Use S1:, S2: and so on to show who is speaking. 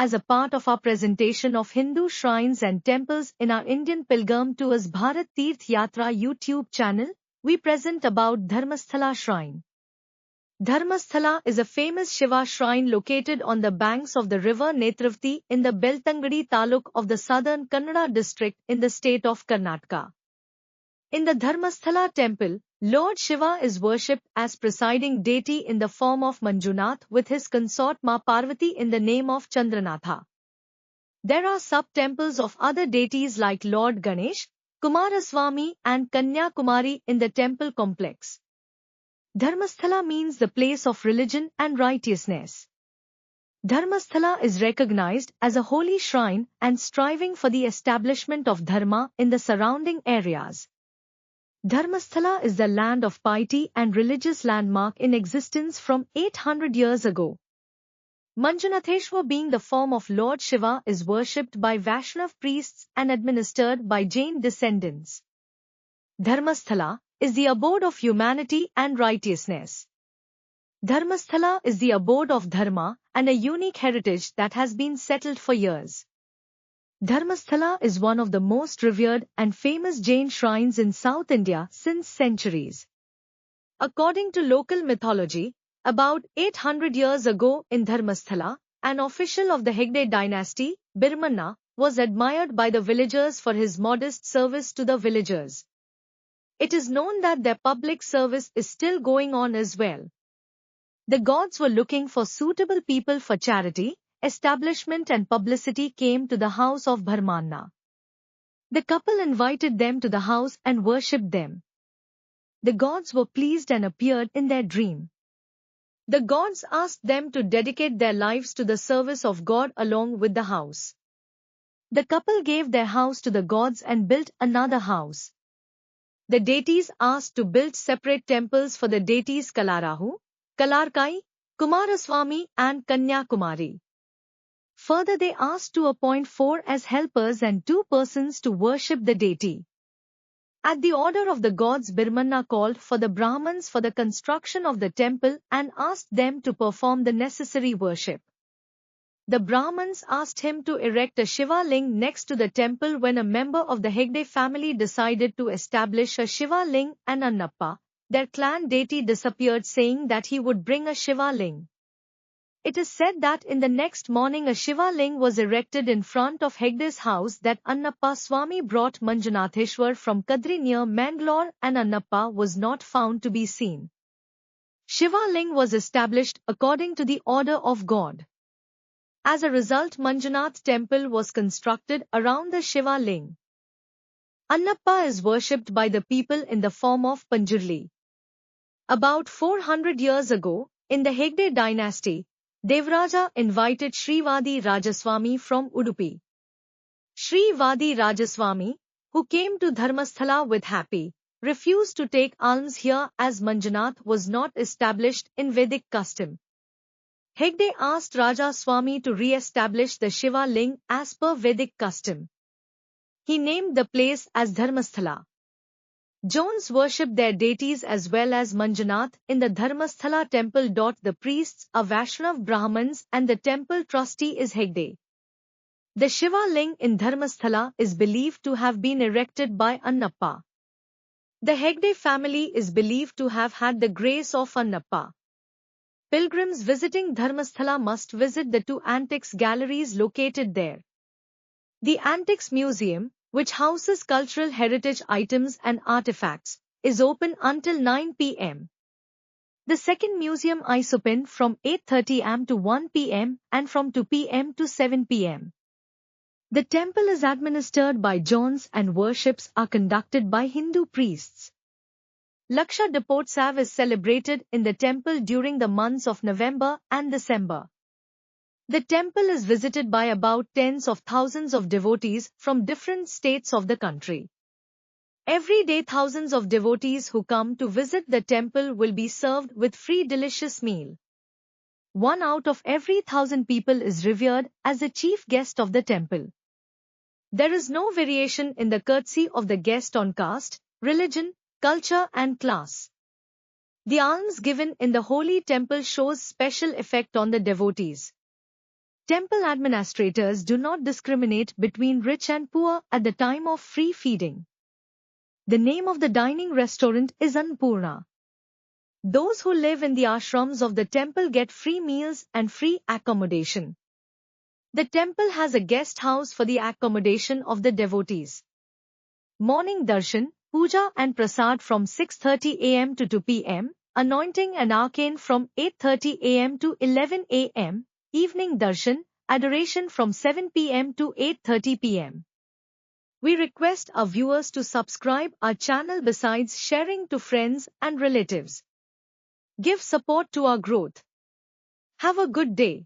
S1: as a part of our presentation of Hindu shrines and temples in our Indian Pilgrim Tours Bharat Tirth Yatra YouTube channel, we present about Dharmasthala Shrine. Dharmasthala is a famous Shiva shrine located on the banks of the river Netravati in the Beltangadi taluk of the Southern Kannada district in the state of Karnataka. In the Dharmasthala temple, Lord Shiva is worshipped as presiding deity in the form of Manjunatha with his consort Maa Parvati in the name of Chandranatha. There are sub-temples of other deities like Lord Ganesh, Kumaraswamy and Kanyakumari in the temple complex. Dharmasthala means the place of religion and righteousness. Dharmasthala is recognized as a holy shrine and striving for the establishment of Dharma in the surrounding areas. Dharmasthala is the land of piety and religious landmark in existence from 800 years ago. Manjunatheshwar, being the form of Lord Shiva, is worshipped by Vaishnav priests and administered by Jain descendants. Dharmasthala is the abode of humanity and righteousness. Dharmasthala is the abode of Dharma and a unique heritage that has been settled for years. Dharmasthala is one of the most revered and famous Jain shrines in South India since centuries. According to local mythology, about 800 years ago in Dharmasthala, an official of the Hegde dynasty, Birmanna, was admired by the villagers for his modest service to the villagers. It is known that their public service is still going on as well. The gods were looking for suitable people for charity, establishment and publicity came to the house of Birmanna. The couple invited them to the house and worshipped them. The gods were pleased and appeared in their dream. The gods asked them to dedicate their lives to the service of God along with the house. The couple gave their house to the gods and built another house. The deities asked to build separate temples for the deities Kalarahu, Kalarkai, Kumaraswamy and Kanyakumari. Further, they asked to appoint 4 as helpers and 2 persons to worship the deity. At the order of the gods, Birmanna called for the Brahmins for the construction of the temple and asked them to perform the necessary worship. The Brahmins asked him to erect a Shiva ling next to the temple when a member of the Hegde family decided to establish a Shiva ling and Annappa, their clan deity, disappeared saying that he would bring a Shiva ling. It is said that in the next morning a Shiva ling was erected in front of Hegde's house that Annappa Swami brought Manjunatheshwar from Kadri near Mangalore and Annappa was not found to be seen. Shiva ling was established according to the order of God. As a result, Manjunath temple was constructed around the Shiva ling. Annappa is worshipped by the people in the form of Panjurli. About 400 years ago, in the Hegde dynasty, Devaraja invited Sri Vadi Rajaswamy from Udupi. Sri Vadi Rajaswamy, who came to Dharmasthala with happy, refused to take alms here as Manjunath was not established in Vedic custom. Hegde asked Raja Swami to re-establish the Shiva ling as per Vedic custom. He named the place as Dharmasthala. Jains worship their deities as well as Manjunath in the Dharmasthala temple. The priests are Vaishnav Brahmins and the temple trustee is Hegde. The Shiva ling in Dharmasthala is believed to have been erected by Annappa. The Hegde family is believed to have had the grace of Annappa. Pilgrims visiting Dharmasthala must visit the 2 antiques galleries located there. The Antiques Museum, which houses cultural heritage items and artifacts, is open until 9 p.m. The second museum is open from 8:30 am to 1 p.m. and from 2 p.m. to 7 p.m. The temple is administered by Jains and worships are conducted by Hindu priests. Laksha Dipotsav is celebrated in the temple during the months of November and December. The temple is visited by about tens of thousands of devotees from different states of the country. Every day thousands of devotees who come to visit the temple will be served with free delicious meal. 1 out of every 1,000 people is revered as the chief guest of the temple. There is no variation in the courtesy of the guest on caste, religion, culture and class. The alms given in the holy temple shows special effect on the devotees. Temple administrators do not discriminate between rich and poor at the time of free feeding. The name of the dining restaurant is Annapurna. Those who live in the ashrams of the temple get free meals and free accommodation. The temple has a guest house for the accommodation of the devotees. Morning darshan, puja and prasad from 6:30 am to 2 pm, anointing and arcane from 8:30 am to 11 am, evening darshan, adoration from 7 pm to 8:30 pm. We request our viewers to subscribe our channel besides sharing to friends and relatives. Give support to our growth. Have a good day.